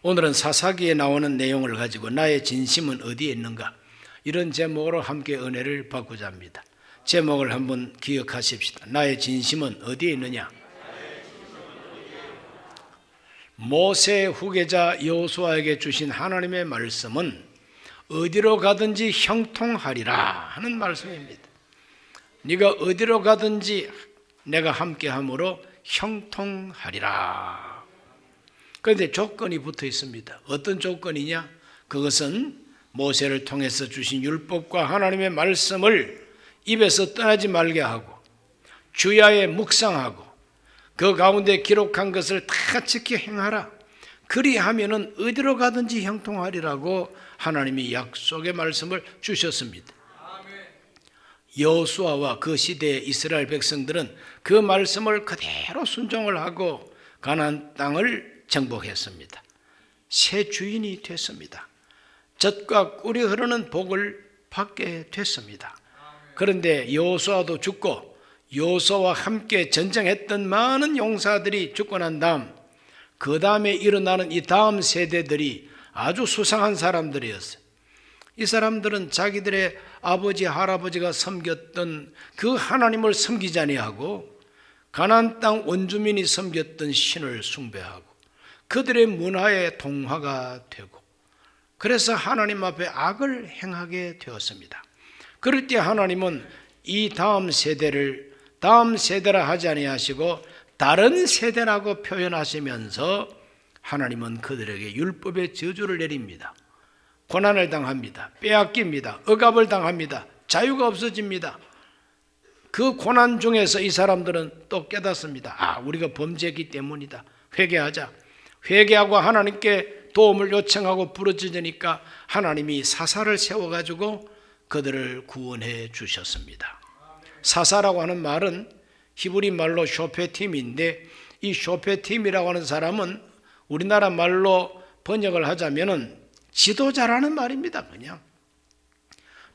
오늘은 사사기에 나오는 내용을 가지고 나의 진심은 어디에 있는가, 이런 제목으로 함께 은혜를 받고자 합니다. 제목을 한번 기억하십시다. 나의 진심은 어디에 있느냐? 모세 후계자 여호수아에게 주신 하나님의 말씀은 어디로 가든지 형통하리라 하는 말씀입니다. 네가 어디로 가든지 내가 함께함으로 형통하리라. 그런데 조건이 붙어 있습니다. 어떤 조건이냐? 그것은 모세를 통해서 주신 율법과 하나님의 말씀을 입에서 떠나지 말게 하고 주야에 묵상하고 그 가운데 기록한 것을 다 지켜 행하라. 그리하면은 어디로 가든지 형통하리라고 하나님이 약속의 말씀을 주셨습니다. 여호수아와 그 시대의 이스라엘 백성들은 그 말씀을 그대로 순종을 하고 가나안 땅을 정복했습니다. 새 주인이 됐습니다. 젖과 꿀이 흐르는 복을 받게 됐습니다. 그런데 여호수아도 죽고 여호수아와 함께 전쟁했던 많은 용사들이 죽고 난 다음 그 다음에 일어나는 이 다음 세대들이 아주 수상한 사람들이었어요. 이 사람들은 자기들의 아버지 할아버지가 섬겼던 그 하나님을 섬기지 아니하고 가나안 땅 원주민이 섬겼던 신을 숭배하고 그들의 문화에 동화가 되고, 그래서 하나님 앞에 악을 행하게 되었습니다. 그럴 때 하나님은 이 다음 세대를 다음 세대라 하지 아니하시고 다른 세대라고 표현하시면서 하나님은 그들에게 율법의 저주를 내립니다. 고난을 당합니다. 빼앗깁니다. 억압을 당합니다. 자유가 없어집니다. 그 고난 중에서 이 사람들은 또 깨닫습니다. 우리가 범죄했기 때문이다. 회개하자. 회개하고 하나님께 도움을 요청하고 부르짖으니까 하나님이 사사를 세워가지고 그들을 구원해 주셨습니다. 사사라고 하는 말은 히브리 말로 쇼페팀인데, 이 쇼페팀이라고 하는 사람은 우리나라 말로 번역을 하자면은 지도자라는 말입니다. 그냥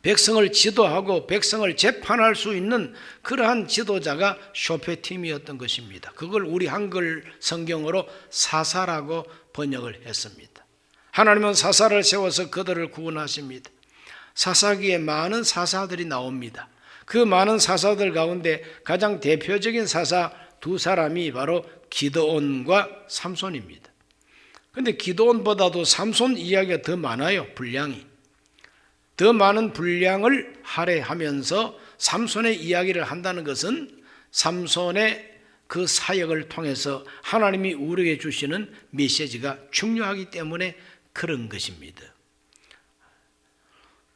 백성을 지도하고 백성을 재판할 수 있는 그러한 지도자가 쇼페팀이었던 것입니다. 그걸 우리 한글 성경으로 사사라고 번역을 했습니다. 하나님은 사사를 세워서 그들을 구원하십니다. 사사기에 많은 사사들이 나옵니다. 그 많은 사사들 가운데 가장 대표적인 사사 두 사람이 바로 기드온과 삼손입니다. 그런데 기드온보다도 삼손 이야기가 더 많아요. 분량이 더 많은 분량을 할애하면서 삼손의 이야기를 한다는 것은 삼손의 그 사역을 통해서 하나님이 우리에게 주시는 메시지가 중요하기 때문에 그런 것입니다.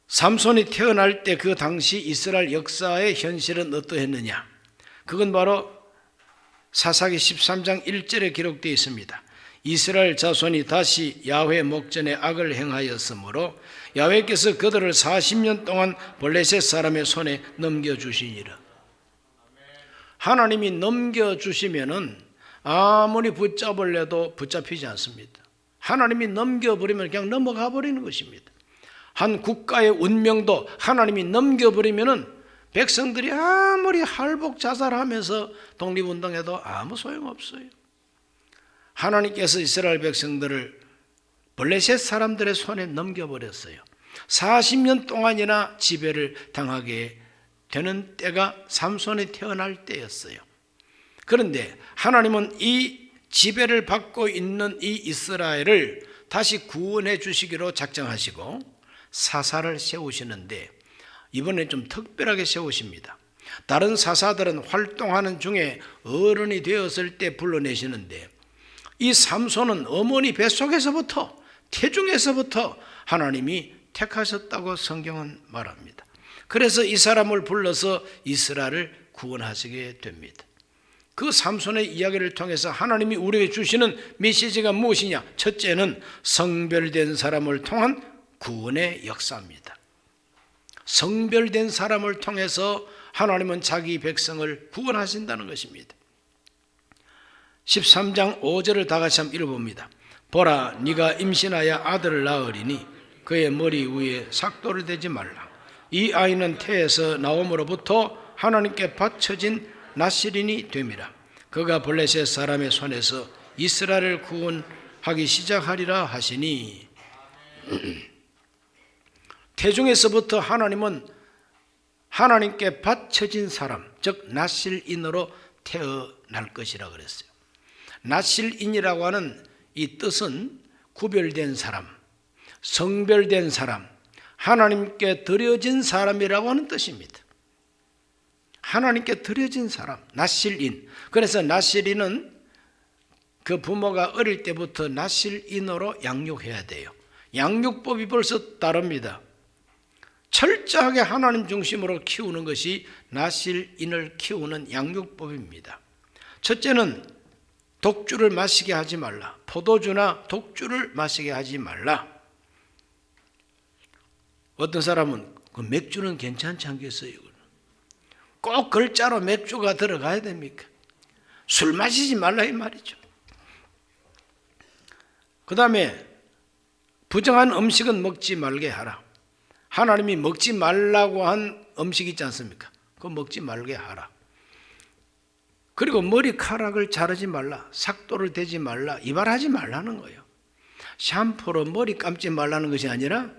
삼손이 태어날 때 그 당시 이스라엘 역사의 현실은 어떠했느냐? 그건 바로 사사기 13장 1절에 기록되어 있습니다. 이스라엘 자손이 다시 야훼 목전에 악을 행하였으므로 야훼께서 그들을 40년 동안 블레셋 사람의 손에 넘겨주시니라. 하나님이 넘겨주시면은 아무리 붙잡으려도 붙잡히지 않습니다. 하나님이 넘겨버리면 그냥 넘어가 버리는 것입니다. 한 국가의 운명도 하나님이 넘겨버리면은 백성들이 아무리 할복자살하면서 독립운동해도 아무 소용없어요. 하나님께서 이스라엘 백성들을 블레셋 사람들의 손에 넘겨버렸어요. 40년 동안이나 지배를 당하게 되는 때가 삼손이 태어날 때였어요. 그런데 하나님은 이 지배를 받고 있는 이 이스라엘을 다시 구원해 주시기로 작정하시고 사사를 세우시는데 이번에 좀 특별하게 세우십니다. 다른 사사들은 활동하는 중에 어른이 되었을 때 불러내시는데 이 삼손은 어머니 뱃속에서부터 태중에서부터 하나님이 택하셨다고 성경은 말합니다. 그래서 이 사람을 불러서 이스라엘을 구원하시게 됩니다. 그 삼손의 이야기를 통해서 하나님이 우리에게 주시는 메시지가 무엇이냐? 첫째는 성별된 사람을 통한 구원의 역사입니다. 성별된 사람을 통해서 하나님은 자기 백성을 구원하신다는 것입니다. 13장 5절을 다 같이 한번 읽어봅니다. 보라, 네가 임신하여 아들을 낳으리니 그의 머리 위에 삭도를 대지 말라. 이 아이는 태에서 나옴으로부터 하나님께 바쳐진 나실인이 됨이라. 그가 블레셋 사람의 손에서 이스라엘을 구원하시리라 하기 시작하리라 하시니 태중에서부터 하나님은 하나님께 바쳐진 사람, 즉 나실인으로 태어날 것이라 그랬어요. 나실인이라고 하는 이 뜻은 구별된 사람, 성별된 사람, 하나님께 드려진 사람이라고 하는 뜻입니다. 하나님께 드려진 사람, 나실인. 그래서 나실인은 그 부모가 어릴 때부터 나실인으로 양육해야 돼요. 양육법이 벌써 다릅니다. 철저하게 하나님 중심으로 키우는 것이 나실인을 키우는 양육법입니다. 첫째는 독주를 마시게 하지 말라. 포도주나 독주를 마시게 하지 말라. 어떤 사람은 그 맥주는 괜찮지 않겠어요? 꼭 글자로 맥주가 들어가야 됩니까? 술 마시지 말라 이 말이죠. 그 다음에 부정한 음식은 먹지 말게 하라. 하나님이 먹지 말라고 한 음식 있지 않습니까? 그거 먹지 말게 하라. 그리고 머리카락을 자르지 말라. 삭도를 대지 말라. 이발하지 말라는 거예요. 샴푸로 머리 감지 말라는 것이 아니라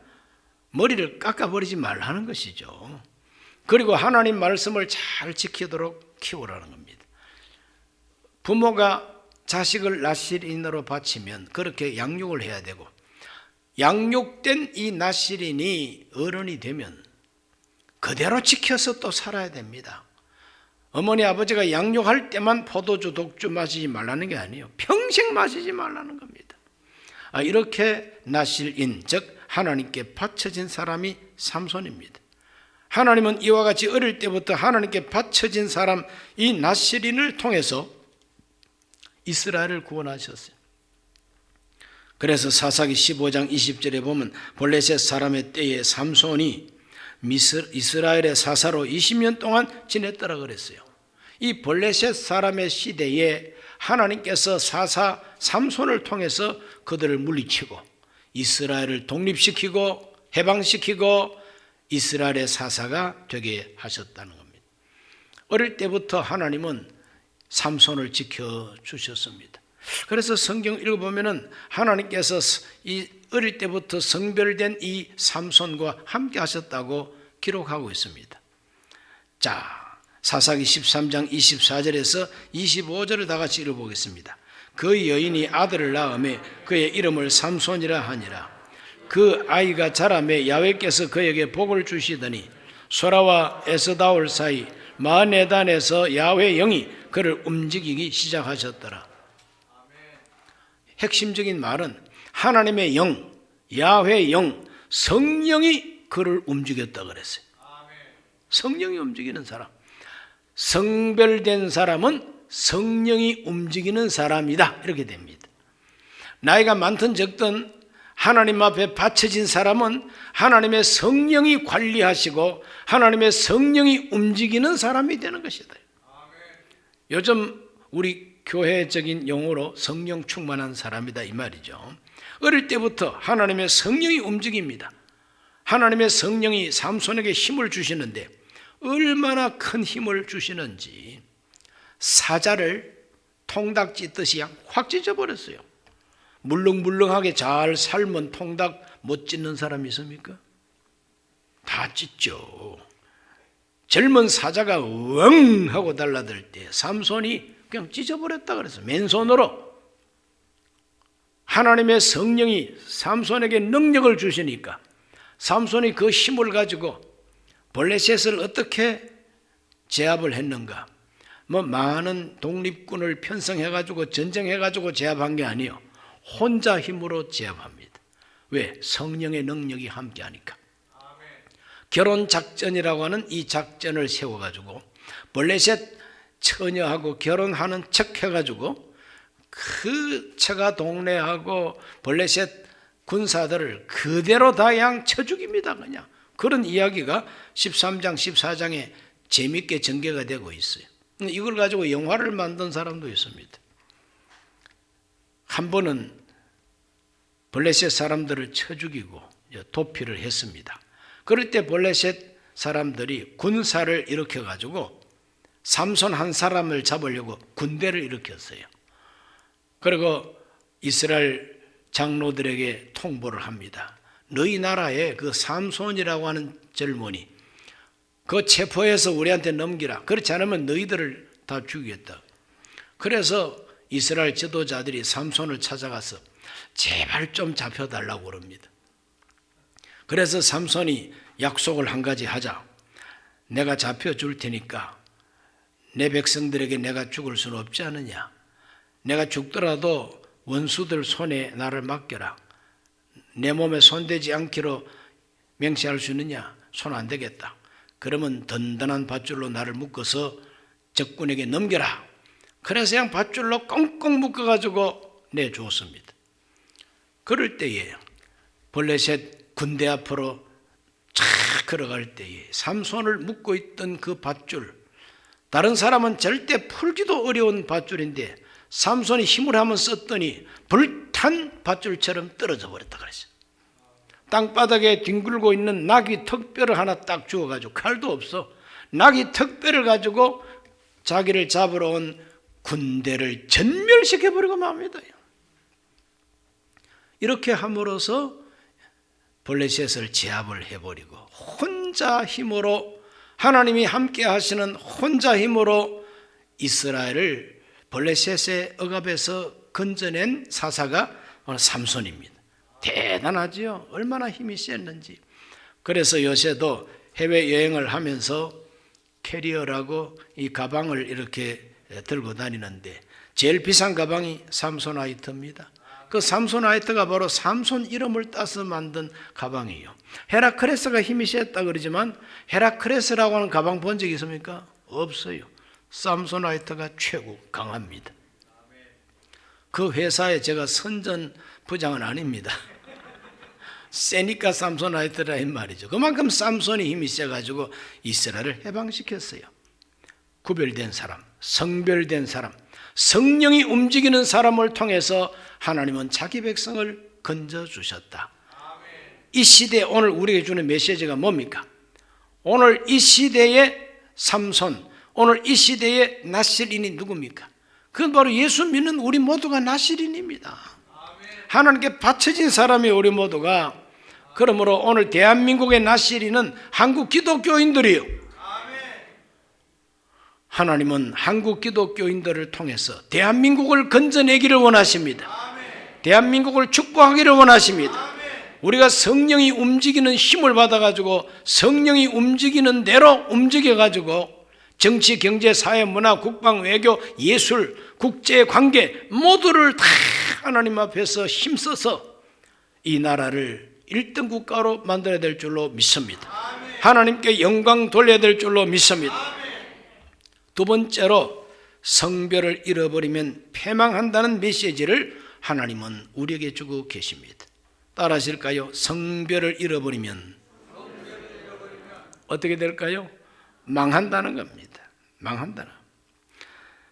머리를 깎아버리지 말라는 것이죠. 그리고 하나님 말씀을 잘 지키도록 키우라는 겁니다. 부모가 자식을 나실인으로 바치면 그렇게 양육을 해야 되고, 양육된 이 나실인이 어른이 되면 그대로 지켜서 또 살아야 됩니다. 어머니 아버지가 양육할 때만 포도주 독주 마시지 말라는 게 아니에요. 평생 마시지 말라는 겁니다. 이렇게 나실인, 즉 하나님께 바쳐진 사람이 삼손입니다. 하나님은 이와 같이 어릴 때부터 하나님께 바쳐진 사람 이 나실인을 통해서 이스라엘을 구원하셨어요. 그래서 사사기 15장 20절에 보면 블레셋 사람의 때에 삼손이 이스라엘의 사사로 20년 동안 지냈더라 그랬어요. 이 블레셋 사람의 시대에 하나님께서 사사 삼손을 통해서 그들을 물리치고 이스라엘을 독립시키고 해방시키고 이스라엘의 사사가 되게 하셨다는 겁니다. 어릴 때부터 하나님은 삼손을 지켜주셨습니다. 그래서 성경 읽어보면 하나님께서 이 어릴 때부터 성별된 이 삼손과 함께 하셨다고 기록하고 있습니다. 자, 사사기 13장 24절에서 25절을 다 같이 읽어보겠습니다. 그 여인이 아들을 낳음에 그의 이름을 삼손이라 하니라. 그 아이가 자라매 야훼께서 그에게 복을 주시더니 소라와 에스다올 사이 마네단에서 야훼 영이 그를 움직이기 시작하셨더라. 핵심적인 말은 하나님의 영, 야훼 영, 성령이 그를 움직였다 그랬어요. 성령이 움직이는 사람, 성별된 사람은 성령이 움직이는 사람이다, 이렇게 됩니다. 나이가 많든 적든 하나님 앞에 바쳐진 사람은 하나님의 성령이 관리하시고 하나님의 성령이 움직이는 사람이 되는 것이다. 요즘 우리 교회적인 용어로 성령 충만한 사람이다 이 말이죠. 어릴 때부터 하나님의 성령이 움직입니다. 하나님의 성령이 삼손에게 힘을 주시는데 얼마나 큰 힘을 주시는지 사자를 통닭 찢듯이 확 찢어버렸어요. 물렁물렁하게 잘 삶은 통닭 못 찢는 사람이 있습니까? 다 찢죠. 젊은 사자가 엉 하고 달라들 때 삼손이 그냥 찢어버렸다 그래서 맨손으로. 하나님의 성령이 삼손에게 능력을 주시니까 삼손이 그 힘을 가지고 블레셋을 어떻게 제압을 했는가? 많은 독립군을 편성해가지고 전쟁해가지고 제압한 게 아니에요. 혼자 힘으로 제압합니다. 왜? 성령의 능력이 함께하니까. 결혼작전이라고 하는 이 작전을 세워가지고 블레셋 처녀하고 결혼하는 척 해가지고 그 처가 동네하고 블레셋 군사들을 그대로 다 양 쳐 죽입니다. 그냥 그런 이야기가 13장 14장에 재밌게 전개가 되고 있어요. 이걸 가지고 영화를 만든 사람도 있습니다. 한 번은 블레셋 사람들을 쳐 죽이고 도피를 했습니다. 그럴 때 블레셋 사람들이 군사를 일으켜가지고 삼손 한 사람을 잡으려고 군대를 일으켰어요. 그리고 이스라엘 장로들에게 통보를 합니다. 너희 나라에 그 삼손이라고 하는 젊은이 그 체포해서 우리한테 넘기라. 그렇지 않으면 너희들을 다 죽이겠다. 그래서 이스라엘 지도자들이 삼손을 찾아가서 제발 좀 잡혀달라고 그럽니다. 그래서 삼손이 약속을 한 가지 하자. 내가 잡혀줄 테니까 내 백성들에게 내가 죽을 수는 없지 않느냐. 내가 죽더라도 원수들 손에 나를 맡겨라. 내 몸에 손대지 않기로 맹세할 수 있느냐. 손 안 되겠다. 그러면 든든한 밧줄로 나를 묶어서 적군에게 넘겨라. 그래서 그냥 밧줄로 꽁꽁 묶어가지고 내주었습니다. 그럴 때에 블레셋 군대 앞으로 쫙 걸어갈 때에 삼손을 묶고 있던 그 밧줄, 다른 사람은 절대 풀기도 어려운 밧줄인데 삼손이 힘을 한번 썼더니 불탄 밧줄처럼 떨어져 버렸다 그랬어요. 땅바닥에 뒹굴고 있는 나귀 턱뼈를 하나 딱 주워가지고, 칼도 없어, 나귀 턱뼈를 가지고 자기를 잡으러 온 군대를 전멸시켜버리고 맙니다. 이렇게 함으로써 블레셋을 제압을 해버리고 혼자 힘으로, 하나님이 함께 하시는 혼자 힘으로 이스라엘을 블레셋의 억압에서 건져낸 사사가 삼손입니다. 대단하지요. 얼마나 힘이 셌는지. 그래서 요새도 해외여행을 하면서 캐리어라고 이 가방을 이렇게 들고 다니는데 제일 비싼 가방이 삼손아이트입니다. 그 삼손아이트가 바로 삼손 이름을 따서 만든 가방이에요. 헤라클레스가 힘이 셌다 그러지만 헤라클레스라고 하는 가방 본 적 있습니까? 없어요. 삼손아이트가 최고 강합니다. 그 회사에 제가 선전 부장은 아닙니다. 세니까 삼손아이트라 이 말이죠. 그만큼 삼손이 힘이 세가지고 이스라엘을 해방시켰어요. 구별된 사람, 성별된 사람, 성령이 움직이는 사람을 통해서 하나님은 자기 백성을 건져주셨다. 이 시대에 오늘 우리에게 주는 메시지가 뭡니까? 오늘 이 시대의 삼손, 오늘 이 시대의 나실인이 누굽니까? 그건 바로 예수 믿는 우리 모두가 나실인입니다. 하나님께 바쳐진 사람이 우리 모두가. 그러므로 오늘 대한민국의 나실인은 한국 기독교인들이요. 하나님은 한국 기독교인들을 통해서 대한민국을 건져내기를 원하십니다. 대한민국을 축복하기를 원하십니다. 우리가 성령이 움직이는 힘을 받아가지고 성령이 움직이는 대로 움직여가지고 정치, 경제, 사회, 문화, 국방, 외교, 예술, 국제 관계 모두를 다 하나님 앞에서 힘써서 이 나라를 1등 국가로 만들어야 될 줄로 믿습니다. 하나님께 영광 돌려야 될 줄로 믿습니다. 두 번째로 성별을 잃어버리면 패망한다는 메시지를 하나님은 우리에게 주고 계십니다. 따라하실까요? 성별을 잃어버리면 어떻게 될까요? 망한다는 겁니다. 망한다는.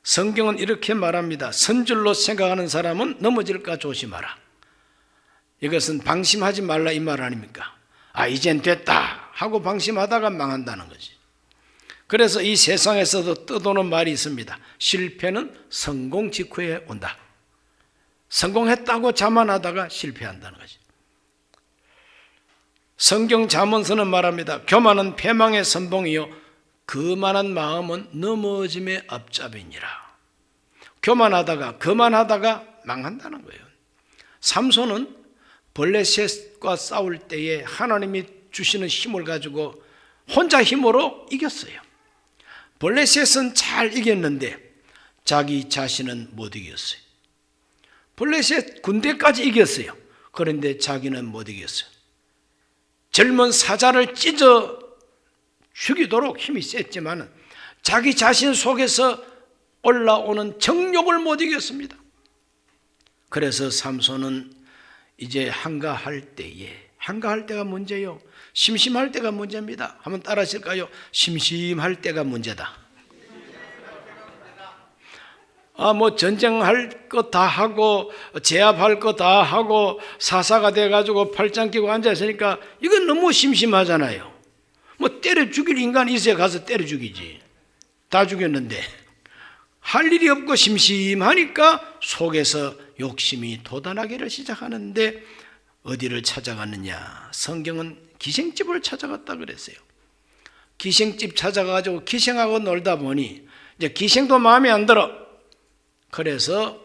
성경은 이렇게 말합니다. 선줄로 생각하는 사람은 넘어질까 조심하라. 이것은 방심하지 말라 이 말 아닙니까? 아, 이젠 됐다 하고 방심하다가 망한다는 거지. 그래서 이 세상에서도 떠도는 말이 있습니다. 실패는 성공 직후에 온다. 성공했다고 자만하다가 실패한다는 거지. 성경 잠언서는 말합니다. 교만은 패망의 선봉이요 거만한 마음은 넘어짐의 앞잡이니라. 교만하다가 거만하다가 망한다는 거예요. 삼손은 블레셋과 싸울 때에 하나님이 주시는 힘을 가지고 혼자 힘으로 이겼어요. 블레셋은 잘 이겼는데 자기 자신은 못 이겼어요. 블레셋 군대까지 이겼어요. 그런데 자기는 못 이겼어요. 젊은 사자를 찢어 죽이도록 힘이 셌지만 자기 자신 속에서 올라오는 정욕을 못 이겼습니다. 그래서 삼손은 이제 한가할 때가 문제요. 심심할 때가 문제입니다. 한번 따라 하실까요? 심심할 때가 문제다. 전쟁할 거 다 하고 제압할 거 다 하고 사사가 돼가지고 팔짱 끼고 앉아있으니까 이건 너무 심심하잖아요. 때려 죽일 인간이 있어야 가서 때려 죽이지. 다 죽였는데 할 일이 없고 심심하니까 속에서 욕심이 돋아나기를 시작하는데 어디를 찾아갔느냐? 성경은 기생집을 찾아갔다 그랬어요. 기생집 찾아가지고 기생하고 놀다 보니 이제 기생도 마음에 안 들어. 그래서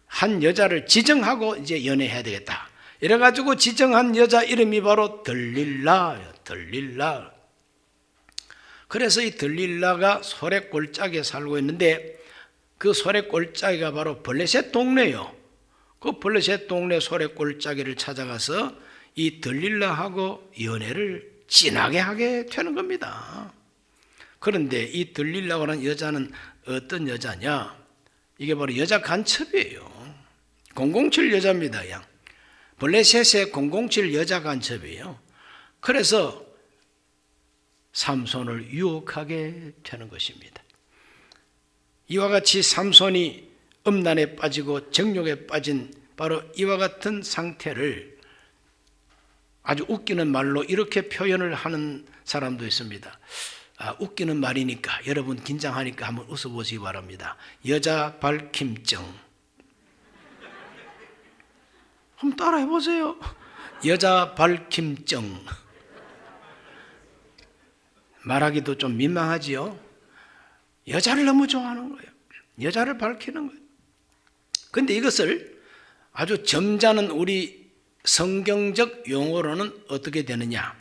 한 여자를 지정하고 이제 연애해야 되겠다. 이래가지고 지정한 여자 이름이 바로 들릴라예요. 들릴라. 그래서 이 들릴라가 소래골짜기에 살고 있는데 그 소래골짜기가 바로 블레셋 동네예요. 그 블레셋 동네 소래골짜기를 찾아가서 이 들릴라하고 연애를 진하게 하게 되는 겁니다. 그런데 이 들릴라라는 여자는 어떤 여자냐? 이게 바로 여자 간첩이에요. 007 여자입니다. 그냥. 블레셋의 007 여자 간첩이에요. 그래서 삼손을 유혹하게 되는 것입니다. 이와 같이 삼손이 음란에 빠지고 정욕에 빠진 바로 이와 같은 상태를 아주 웃기는 말로 이렇게 표현을 하는 사람도 있습니다. 웃기는 말이니까 여러분 긴장하니까 한번 웃어보시기 바랍니다. 여자 밝힘증. 한번 따라해 보세요. 여자 밝힘증. 말하기도 좀 민망하지요. 여자를 너무 좋아하는 거예요. 여자를 밝히는 거예요. 그런데 이것을 아주 점잖은 우리 성경적 용어로는 어떻게 되느냐?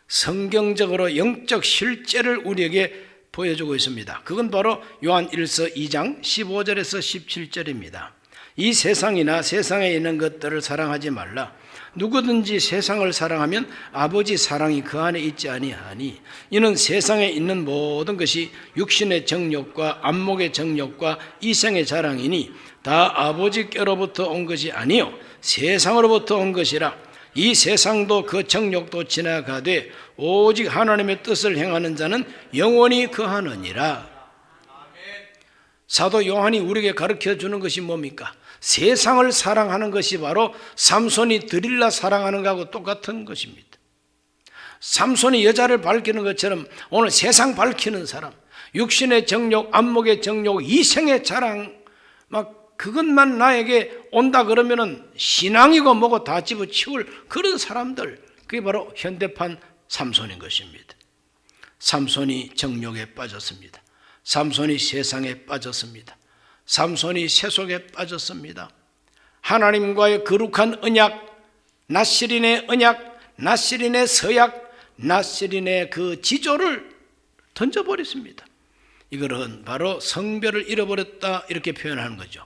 성경적으로 영적 실제를 우리에게 보여주고 있습니다. 그건 바로 요한 1서 2장 15절에서 17절입니다. 이 세상이나 세상에 있는 것들을 사랑하지 말라. 누구든지 세상을 사랑하면 아버지 사랑이 그 안에 있지 아니하니 이는 세상에 있는 모든 것이 육신의 정욕과 안목의 정욕과 이생의 자랑이니 다 아버지께로부터 온 것이 아니요 세상으로부터 온 것이라. 이 세상도 그 정욕도 지나가되 오직 하나님의 뜻을 행하는 자는 영원히 거하느니라. 사도 요한이 우리에게 가르쳐 주는 것이 뭡니까? 세상을 사랑하는 것이 바로 삼손이 들릴라 사랑하는 것하고 똑같은 것입니다. 삼손이 여자를 밝히는 것처럼 오늘 세상 밝히는 사람, 육신의 정욕, 안목의 정욕, 이생의 자랑, 막 그것만 나에게 온다 그러면은 신앙이고 뭐고 다 집어치울 그런 사람들, 그게 바로 현대판 삼손인 것입니다. 삼손이 정욕에 빠졌습니다. 삼손이 세상에 빠졌습니다. 삼손이 세속에 빠졌습니다. 하나님과의 거룩한 언약, 나시린의 언약, 나시린의 서약, 나시린의 그 지조를 던져버렸습니다. 이거는 바로 성별을 잃어버렸다 이렇게 표현하는 거죠.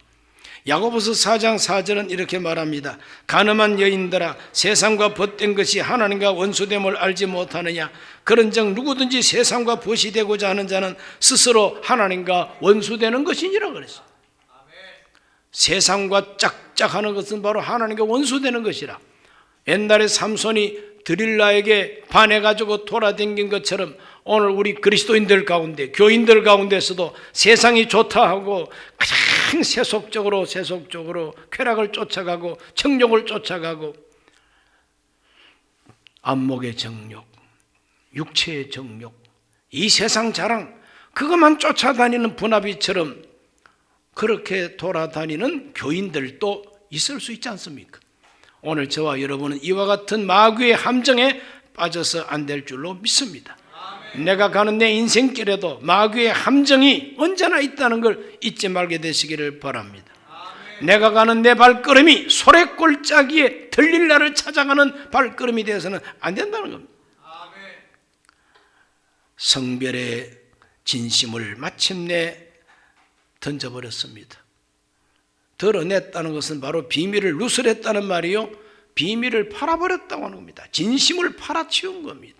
야고보서 4장 4절은 이렇게 말합니다. 간음한 여인들아 세상과 벗된 것이 하나님과 원수됨을 알지 못하느냐. 그런즉 누구든지 세상과 벗이 되고자 하는 자는 스스로 하나님과 원수되는 것이니라 그랬어요. 세상과 짝짝하는 것은 바로 하나님과 원수되는 것이라. 옛날에 삼손이 드릴라에게 반해가지고 돌아다닌 것처럼 오늘 우리 그리스도인들 가운데, 교인들 가운데서도 세상이 좋다 하고 그냥 세속적으로 쾌락을 쫓아가고 정욕을 쫓아가고 안목의 정욕, 육체의 정욕, 이 세상 자랑 그것만 쫓아다니는 분하비처럼 그렇게 돌아다니는 교인들도 있을 수 있지 않습니까? 오늘 저와 여러분은 이와 같은 마귀의 함정에 빠져서 안 될 줄로 믿습니다. 내가 가는 내 인생길에도 마귀의 함정이 언제나 있다는 걸 잊지 말게 되시기를 바랍니다. 내가 가는 내 발걸음이 소래골짜기에 들릴라를 찾아가는 발걸음이 되어서는 안 된다는 겁니다. 성별의 진심을 마침내 던져버렸습니다. 드러냈다는 것은 바로 비밀을 누설했다는 말이요, 비밀을 팔아버렸다고 하는 겁니다. 진심을 팔아치운 겁니다.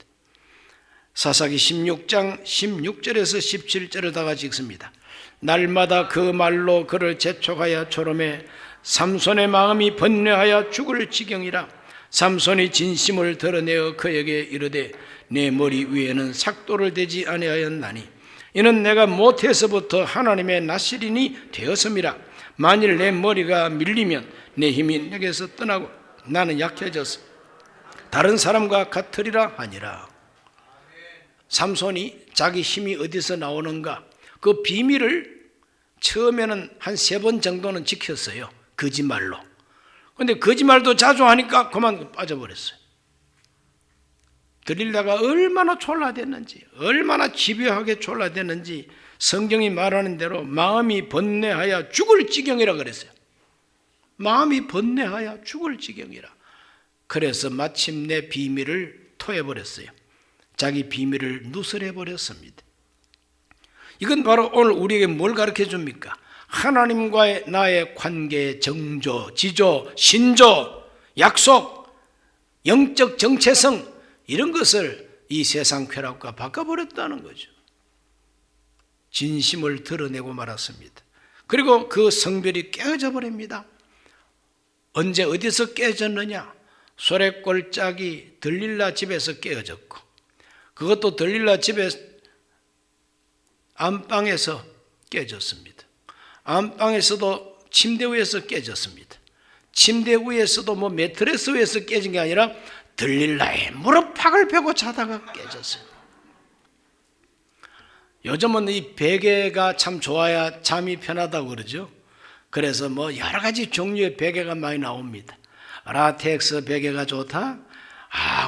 사사기 16장 16절에서 17절을 다 같이 읽습니다. 날마다 그 말로 그를 재촉하여 조름해 삼손의 마음이 번뇌하여 죽을 지경이라. 삼손이 진심을 드러내어 그에게 이르되 내 머리 위에는 삭도를 대지 아니하였나니 이는 내가 모태에서부터 하나님의 나시린이 되었음이라. 만일 내 머리가 밀리면 내 힘이 내게서 떠나고 나는 약해져서 다른 사람과 같으리라 하니라. 삼손이 자기 힘이 어디서 나오는가 그 비밀을 처음에는 한 3번 정도는 지켰어요. 거짓말로. 근데 거짓말도 자주 하니까 그만 빠져버렸어요. 들릴라가 얼마나 졸라댔는지, 얼마나 집요하게 졸라댔는지 성경이 말하는 대로 마음이 번뇌하여 죽을 지경이라 그랬어요. 마음이 번뇌하여 죽을 지경이라. 그래서 마침내 비밀을 토해버렸어요. 자기 비밀을 누설해버렸습니다. 이건 바로 오늘 우리에게 뭘 가르쳐 줍니까? 하나님과의 나의 관계의 정조, 지조, 신조, 약속, 영적 정체성, 이런 것을 이 세상 쾌락과 바꿔버렸다는 거죠. 진심을 드러내고 말았습니다. 그리고 그 성별이 깨어져 버립니다. 언제 어디서 깨어졌느냐? 소래골짜기 들릴라 집에서 깨어졌고, 그것도 들릴라 집에 안방에서 깨졌습니다. 안방에서도 침대 위에서 깨졌습니다. 침대 위에서도 매트레스 위에서 깨진 게 아니라 들릴라의 무릎팍을 펴고 자다가 깨졌어요. 요즘은 이 베개가 참 좋아야 잠이 편하다고 그러죠. 그래서 여러 가지 종류의 베개가 많이 나옵니다. 라텍스 베개가 좋다.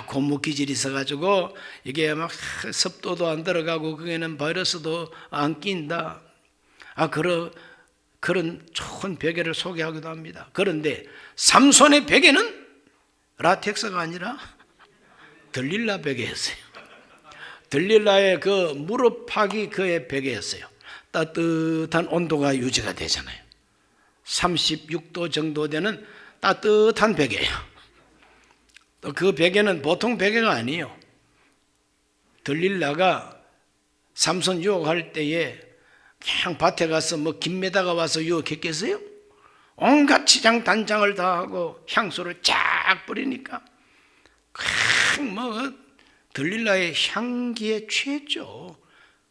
고무 기질이 있어가지고 이게 막 습도도 안 들어가고 그게는 바이러스도 안 낀다. 그런 좋은 베개를 소개하기도 합니다. 그런데 삼손의 베개는 라텍스가 아니라 들릴라 베개였어요. 들릴라의 그 무릎팍이 그의 베개였어요. 따뜻한 온도가 유지가 되잖아요. 36도 정도 되는 따뜻한 베개예요. 또 그 베개는 보통 베개가 아니에요. 들릴라가 삼손 유혹할 때에 그냥 밭에 가서 김매다가 와서 유혹했겠어요? 온갖 치장 단장을 다 하고 향수를 쫙 뿌리니까 들릴라의 향기에 취했죠.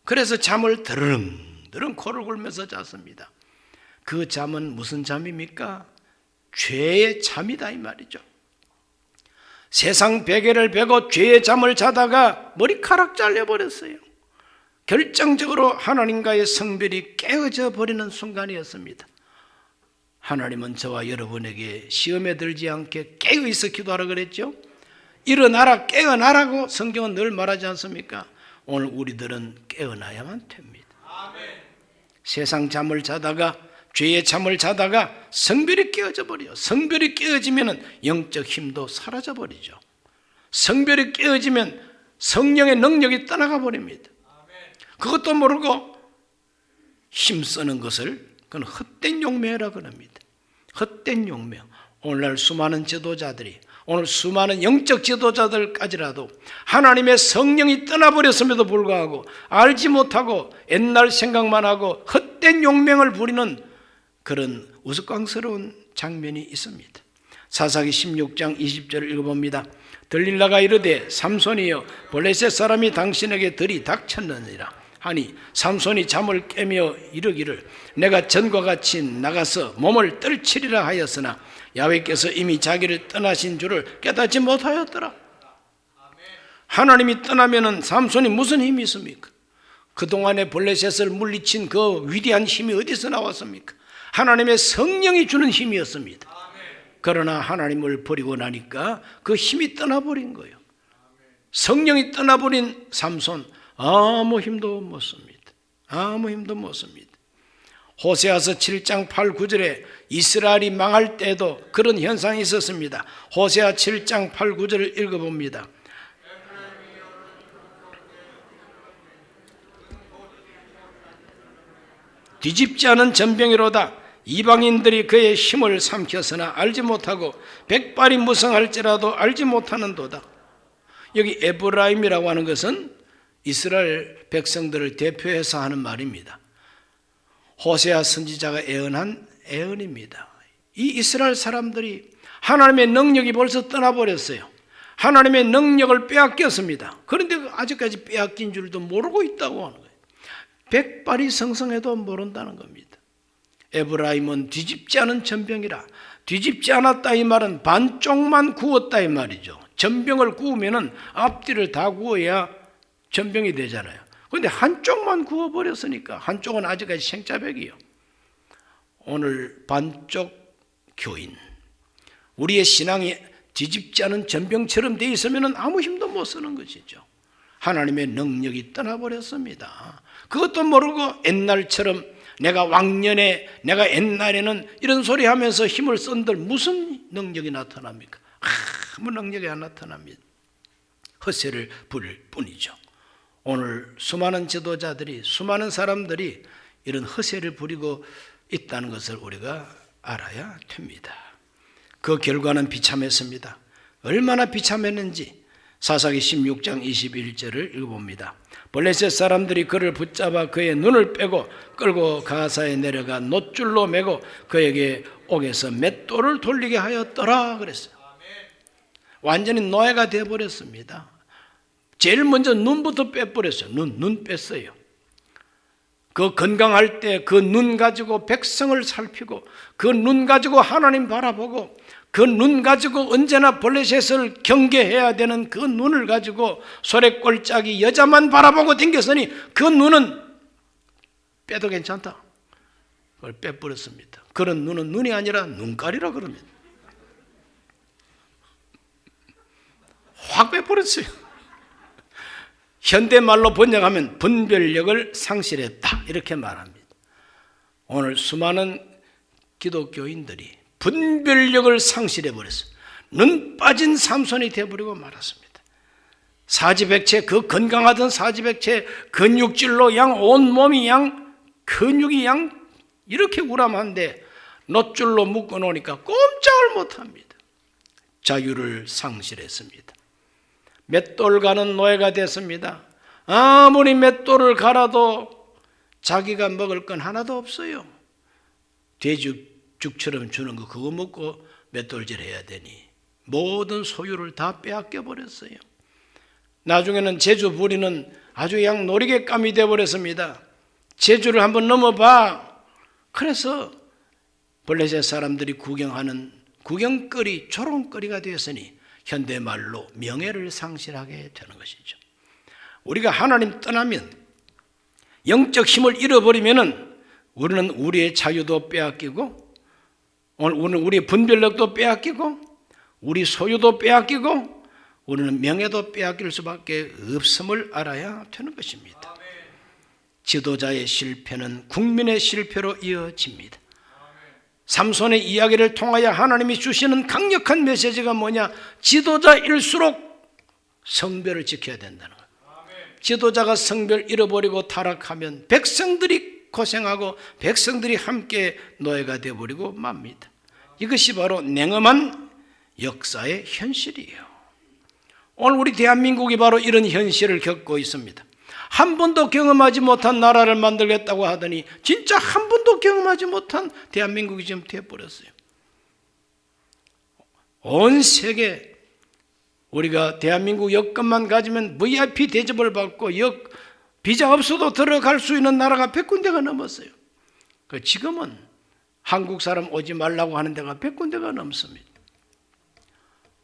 그래서 잠을 드릉드릉 코를 골면서 잤습니다. 그 잠은 무슨 잠입니까? 죄의 잠이다 이 말이죠. 세상 베개를 베고 죄의 잠을 자다가 머리카락 잘려버렸어요. 결정적으로 하나님과의 성별이 깨어져 버리는 순간이었습니다. 하나님은 저와 여러분에게 시험에 들지 않게 깨어있어 기도하라 그랬죠. 일어나라 깨어나라고 성경은 늘 말하지 않습니까? 오늘 우리들은 깨어나야만 됩니다. 아멘. 세상 잠을 자다가 죄의 잠을 자다가 성별이 깨어져 버려요. 성별이 깨어지면 영적 힘도 사라져 버리죠. 성별이 깨어지면 성령의 능력이 떠나가 버립니다. 그것도 모르고 힘쓰는 것을 그건 헛된 용매라고 합니다. 헛된 용매. 오늘날 수많은 지도자들이, 오늘 수많은 영적 지도자들까지라도 하나님의 성령이 떠나버렸음에도 불구하고 알지 못하고 옛날 생각만 하고 헛된 용맹을 부리는 그런 우스꽝스러운 장면이 있습니다. 사사기 16장 20절을 읽어봅니다. 들릴라가 이르되 삼손이여 블레셋 사람이 당신에게 들이 닥쳤느니라 하니 삼손이 잠을 깨며 이르기를 내가 전과 같이 나가서 몸을 떨치리라 하였으나 야훼께서 이미 자기를 떠나신 줄을 깨닫지 못하였더라. 하나님이 떠나면은 삼손이 무슨 힘이 있습니까? 그동안에 블레셋을 물리친 그 위대한 힘이 어디서 나왔습니까? 하나님의 성령이 주는 힘이었습니다. 그러나 하나님을 버리고 나니까 그 힘이 떠나버린 거예요. 성령이 떠나버린 삼손 아무 힘도 못 씁니다. 아무 힘도 못 씁니다. 호세아서 7장 8, 9절에 이스라엘이 망할 때도 그런 현상이 있었습니다. 호세아 7장 8, 9절을 읽어봅니다. 뒤집지 않은 전병이로다. 이방인들이 그의 힘을 삼켰으나 알지 못하고 백발이 무성할지라도 알지 못하는도다. 여기 에브라임이라고 하는 것은 이스라엘 백성들을 대표해서 하는 말입니다. 호세아 선지자가 예언한 예언입니다. 이 이스라엘 사람들이 하나님의 능력이 벌써 떠나버렸어요. 하나님의 능력을 빼앗겼습니다. 그런데 아직까지 빼앗긴 줄도 모르고 있다고 하는 거예요. 백발이 성성해도 모른다는 겁니다. 에브라임은 뒤집지 않은 전병이라. 뒤집지 않았다 이 말은 반쪽만 구웠다 이 말이죠. 전병을 구우면은 앞뒤를 다 구워야 전병이 되잖아요. 그런데 한쪽만 구워버렸으니까 한쪽은 아직까지 생짜백이요. 오늘 반쪽 교인, 우리의 신앙이 뒤집지 않은 전병처럼 돼 있으면 아무 힘도 못 쓰는 것이죠. 하나님의 능력이 떠나버렸습니다. 그것도 모르고 옛날처럼 내가 옛날에는 이런 소리 하면서 힘을 쓴들 무슨 능력이 나타납니까? 아무 능력이 안 나타납니다. 허세를 부릴 뿐이죠. 오늘 수많은 지도자들이, 수많은 사람들이 이런 허세를 부리고 있다는 것을 우리가 알아야 됩니다. 그 결과는 비참했습니다. 얼마나 비참했는지 사사기 16장 21절을 읽어봅니다. 블레셋 사람들이 그를 붙잡아 그의 눈을 빼고 끌고 가사에 내려가 놋줄로 매고 그에게 옥에서 맷돌을 돌리게 하였더라 그랬어요. 완전히 노예가 되어버렸습니다. 제일 먼저 눈부터 빼버렸어요. 눈 뺐어요. 그 건강할 때 그 눈 가지고 백성을 살피고 그 눈 가지고 하나님 바라보고 그 눈 가지고 언제나 블레셋을 경계해야 되는 그 눈을 가지고 소래꼴짝이 여자만 바라보고 댕겼으니 그 눈은 빼도 괜찮다. 그걸 빼버렸습니다. 그런 눈은 눈이 아니라 눈깔이라 그럽니다. 확 빼버렸어요. 현대말로 번역하면 분별력을 상실했다 이렇게 말합니다. 오늘 수많은 기독교인들이 분별력을 상실해버렸어요. 눈 빠진 삼손이 되어버리고 말았습니다. 사지백체, 그 건강하던 사지백체 근육질로 온 몸이 근육이 이렇게 우람한데 놋줄로 묶어놓으니까 꼼짝을 못합니다. 자유를 상실했습니다. 맷돌 가는 노예가 됐습니다. 아무리 맷돌을 갈아도 자기가 먹을 건 하나도 없어요. 돼지죽처럼 주는 거 그거 먹고 맷돌질 해야 되니 모든 소유를 다 빼앗겨 버렸어요. 나중에는 제주 부리는 아주 놀이개감이 되어버렸습니다. 제주를 한번 넘어봐. 그래서 블레셋 사람들이 구경하는 구경거리, 조롱거리가 되었으니 현대말로 명예를 상실하게 되는 것이죠. 우리가 하나님 떠나면, 영적 힘을 잃어버리면 우리는 우리의 자유도 빼앗기고, 우리는 우리의 분별력도 빼앗기고, 우리 소유도 빼앗기고, 우리는 명예도 빼앗길 수밖에 없음을 알아야 되는 것입니다. 지도자의 실패는 국민의 실패로 이어집니다. 삼손의 이야기를 통하여 하나님이 주시는 강력한 메시지가 뭐냐? 지도자일수록 성별을 지켜야 된다는 거예요. 지도자가 성별 잃어버리고 타락하면 백성들이 고생하고 백성들이 함께 노예가 되어버리고 맙니다. 이것이 바로 냉엄한 역사의 현실이에요. 오늘 우리 대한민국이 바로 이런 현실을 겪고 있습니다. 한 번도 경험하지 못한 나라를 만들겠다고 하더니 진짜 한 번도 경험하지 못한 대한민국이 지금 되어버렸어요. 온 세계 우리가 대한민국 여권만 가지면 VIP 대접을 받고 비자 없어도 들어갈 수 있는 나라가 100군데가 넘었어요. 지금은 한국 사람 오지 말라고 하는 데가 100군데가 넘습니다.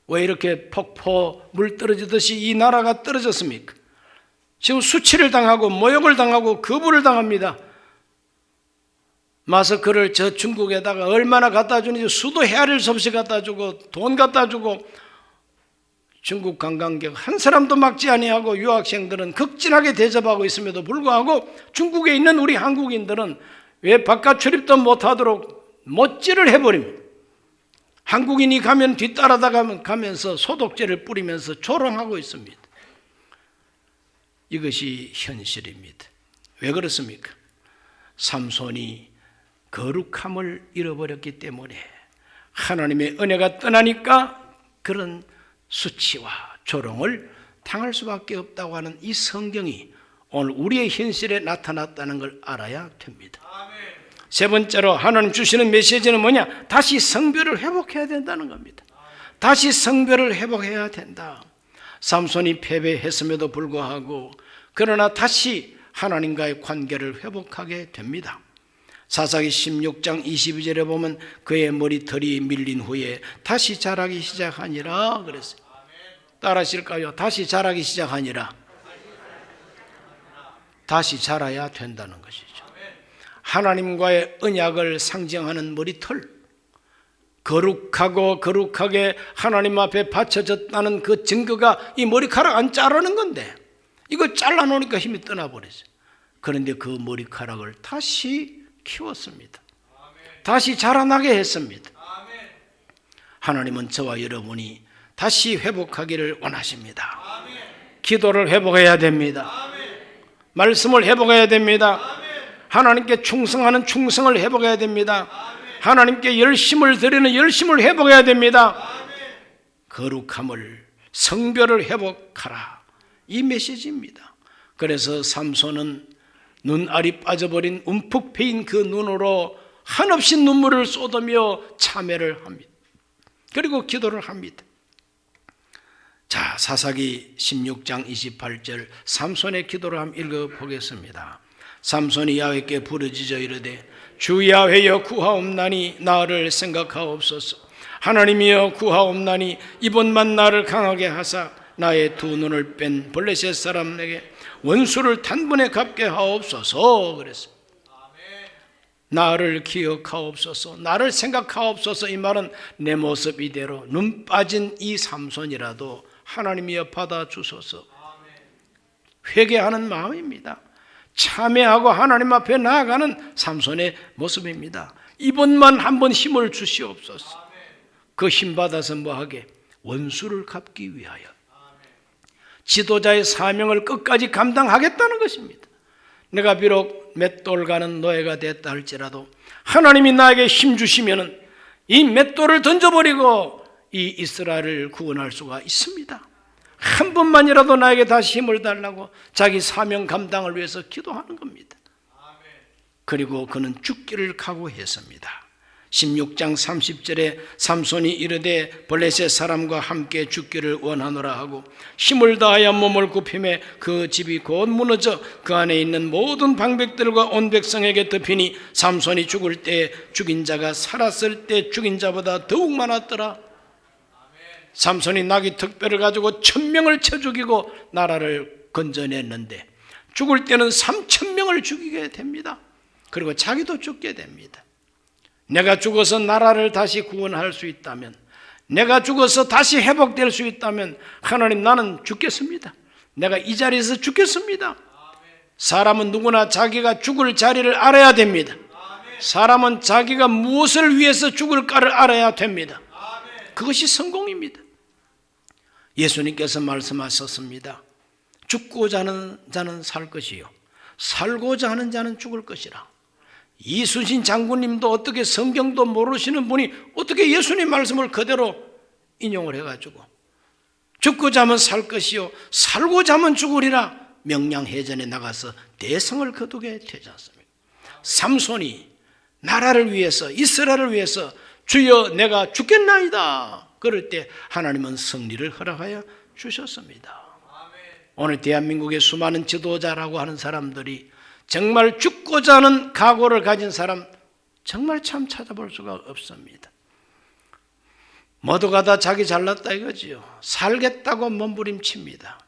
왜 이렇게 폭포 물 떨어지듯이 이 나라가 떨어졌습니까? 지금 수치를 당하고 모욕을 당하고 거부를 당합니다. 마스크를 저 중국에다가 얼마나 갖다 주는지 수도 헤아릴 수 없이 갖다 주고 돈 갖다 주고 중국 관광객 한 사람도 막지 아니하고 유학생들은 극진하게 대접하고 있음에도 불구하고 중국에 있는 우리 한국인들은 왜 바깥 출입도 못하도록 못질을 해버립니다. 한국인이 가면 뒤따라가면서 소독제를 뿌리면서 조롱하고 있습니다. 이것이 현실입니다. 왜 그렇습니까? 삼손이 거룩함을 잃어버렸기 때문에 하나님의 은혜가 떠나니까 그런 수치와 조롱을 당할 수밖에 없다고 하는 이 성경이 오늘 우리의 현실에 나타났다는 걸 알아야 됩니다. 세 번째로 하나님 주시는 메시지는 뭐냐? 다시 성별을 회복해야 된다는 겁니다. 다시 성별을 회복해야 된다. 삼손이 패배했음에도 불구하고 그러나 다시 하나님과의 관계를 회복하게 됩니다. 사사기 16장 22절에 보면 그의 머리털이 밀린 후에 다시 자라기 시작하니라 그랬어요. 따라하실까요? 다시 자라기 시작하니라. 다시 자라야 된다는 것이죠. 하나님과의 언약을 상징하는 머리털, 그 거룩하고 거룩하게 하나님 앞에 바쳐졌다는 그 증거가 이 머리카락 안 자르는 건데, 이거 잘라놓으니까 힘이 떠나버리죠. 그런데 그 머리카락을 다시 키웠습니다. 다시 자라나게 했습니다. 하나님은 저와 여러분이 다시 회복하기를 원하십니다. 기도를 회복해야 됩니다. 말씀을 회복해야 됩니다. 하나님께 충성하는 충성을 회복해야 됩니다. 하나님께 열심을 드리는 열심을 회복해야 됩니다. 거룩함을, 성별을 회복하라, 이 메시지입니다. 그래서 삼손은 눈알이 빠져버린 움푹 패인 그 눈으로 한없이 눈물을 쏟으며 참회를 합니다. 그리고 기도를 합니다. 자, 사사기 16장 28절 삼손의 기도를 한번 읽어보겠습니다. 삼손이 야훼께 부르짖어 이르되 주 야훼여 구하옵나니 나를 생각하옵소서. 하나님이여 구하옵나니 이번만 나를 강하게 하사 나의 두 눈을 뺀 블레셋 사람에게 원수를 단번에 갚게 하옵소서. 그랬습니다. 나를 기억하옵소서, 나를 생각하옵소서. 이 말은 내 모습 이대로 눈 빠진 이 삼손이라도 하나님이여 받아주소서. 회개하는 마음입니다. 참회하고 하나님 앞에 나아가는 삼손의 모습입니다. 이번만 한번 힘을 주시옵소서. 그 힘 받아서 뭐하게? 원수를 갚기 위하여 지도자의 사명을 끝까지 감당하겠다는 것입니다. 내가 비록 맷돌 가는 노예가 됐다 할지라도 하나님이 나에게 힘 주시면은 이 맷돌을 던져버리고 이 이스라엘을 구원할 수가 있습니다. 한 번만이라도 나에게 다시 힘을 달라고 자기 사명 감당을 위해서 기도하는 겁니다. 그리고 그는 죽기를 각오했습니다. 16장 30절에 삼손이 이르되 블레셋 사람과 함께 죽기를 원하노라 하고 힘을 다하여 몸을 굽히매 그 집이 곧 무너져 그 안에 있는 모든 방백들과 온 백성에게 덮이니 삼손이 죽을 때 죽인 자가 살았을 때 죽인 자보다 더욱 많았더라. 삼손이 나귀 특별을 가지고 1000명을 쳐 죽이고 나라를 건져냈는데 죽을 때는 3000명을 죽이게 됩니다. 그리고 자기도 죽게 됩니다. 내가 죽어서 나라를 다시 구원할 수 있다면, 내가 죽어서 다시 회복될 수 있다면 하나님 나는 죽겠습니다. 내가 이 자리에서 죽겠습니다. 사람은 누구나 자기가 죽을 자리를 알아야 됩니다. 사람은 자기가 무엇을 위해서 죽을까를 알아야 됩니다. 그것이 성공입니다. 예수님께서 말씀하셨습니다. 죽고자 하는 자는 살 것이요 살고자 하는 자는 죽을 것이라. 이순신 장군님도 어떻게 성경도 모르시는 분이 어떻게 예수님 말씀을 그대로 인용을 해가지고 죽고자 하면 살 것이요 살고자 하면 죽으리라 명량해전에 나가서 대성을 거두게 되지 않습니까? 삼손이 나라를 위해서 이스라엘을 위해서 주여 내가 죽겠나이다 그럴 때 하나님은 승리를 허락하여 주셨습니다. 오늘 대한민국의 수많은 지도자라고 하는 사람들이 정말 죽고자 하는 각오를 가진 사람 정말 참 찾아볼 수가 없습니다. 모두 가다 자기 잘났다 이거지요. 살겠다고 몸부림칩니다.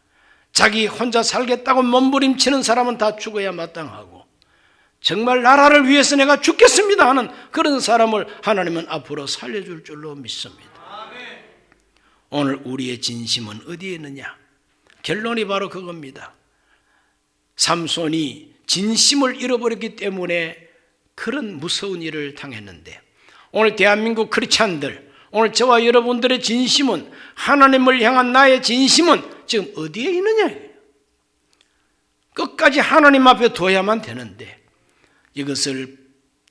자기 혼자 살겠다고 몸부림치는 사람은 다 죽어야 마땅하고 정말 나라를 위해서 내가 죽겠습니다 하는 그런 사람을 하나님은 앞으로 살려줄 줄로 믿습니다. 오늘 우리의 진심은 어디에 있느냐? 결론이 바로 그겁니다. 삼손이 진심을 잃어버렸기 때문에 그런 무서운 일을 당했는데 오늘 대한민국 크리스찬들, 오늘 저와 여러분들의 진심은, 하나님을 향한 나의 진심은 지금 어디에 있느냐? 끝까지 하나님 앞에 둬야만 되는데 이것을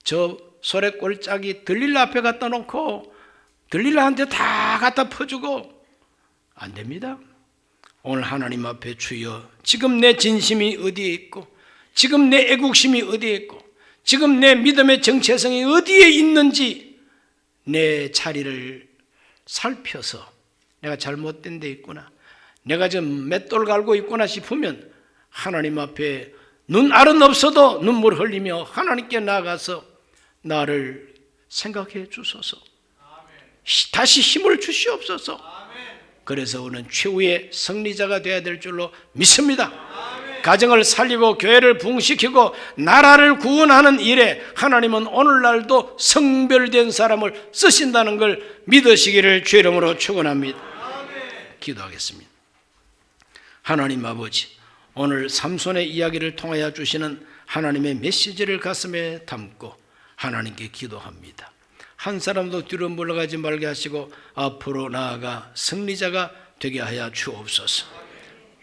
저 소래꼴짝이 들릴라 앞에 갖다 놓고 들릴라한테 다 갖다 퍼주고 안 됩니다. 오늘 하나님 앞에 주여 지금 내 진심이 어디에 있고 지금 내 애국심이 어디에 있고 지금 내 믿음의 정체성이 어디에 있는지 내 자리를 살펴서 내가 잘못된 데 있구나, 내가 지금 맷돌 갈고 있구나 싶으면 하나님 앞에 눈알은 없어도 눈물 흘리며 하나님께 나아가서 나를 생각해 주소서. 다시 힘을 주시옵소서. 그래서 우리는 최후의 승리자가 되어야 될 줄로 믿습니다. 가정을 살리고 교회를 부흥시키고 나라를 구원하는 일에 하나님은 오늘날도 성별된 사람을 쓰신다는 걸 믿으시기를 주의 이름으로 축원합니다. 기도하겠습니다. 하나님 아버지, 오늘 삼손의 이야기를 통하여 주시는 하나님의 메시지를 가슴에 담고 하나님께 기도합니다. 한 사람도 뒤로 물러가지 말게 하시고 앞으로 나아가 승리자가 되게 하여 주옵소서.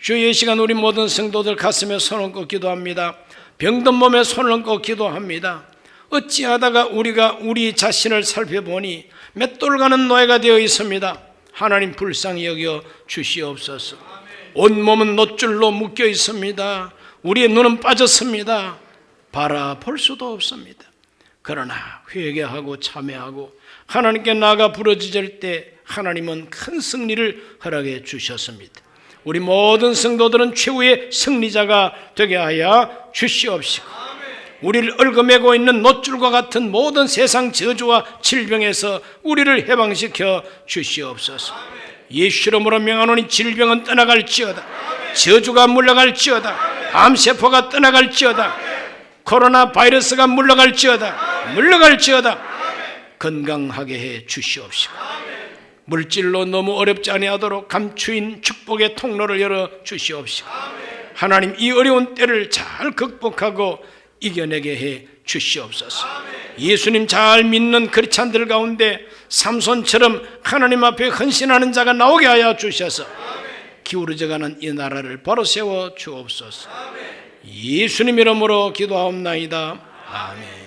주의 시간 우리 모든 성도들 가슴에 손을 얹고 기도합니다. 병든 몸에 손을 얹고 기도합니다. 어찌하다가 우리가 우리 자신을 살펴보니 맷돌 가는 노예가 되어 있습니다. 하나님 불쌍히 여겨 주시옵소서. 온몸은 놋줄로 묶여 있습니다. 우리의 눈은 빠졌습니다. 바라볼 수도 없습니다. 그러나 회개하고 참회하고 하나님께 나아가 부르짖을 때 하나님은 큰 승리를 허락해 주셨습니다. 우리 모든 성도들은 최후의 승리자가 되게 하여 주시옵시고 우리를 얽어매고 있는 놋줄과 같은 모든 세상 저주와 질병에서 우리를 해방시켜 주시옵소서. 예수 이름으로 명하노니 질병은 떠나갈지어다. 저주가 물러갈지어다. 암세포가 떠나갈지어다. 코로나 바이러스가 물러갈지어다. 건강하게 해 주시옵시고 물질로 너무 어렵지 아니하도록 감추인 축복의 통로를 열어 주시옵시고 하나님 이 어려운 때를 잘 극복하고 이겨내게 해 주시옵소서. 예수님 잘 믿는 크리스찬들 가운데 삼손처럼 하나님 앞에 헌신하는 자가 나오게 하여 주셔서 기울어져가는 이 나라를 바로 세워 주옵소서. 예수님 이름으로 기도하옵나이다. 아멘.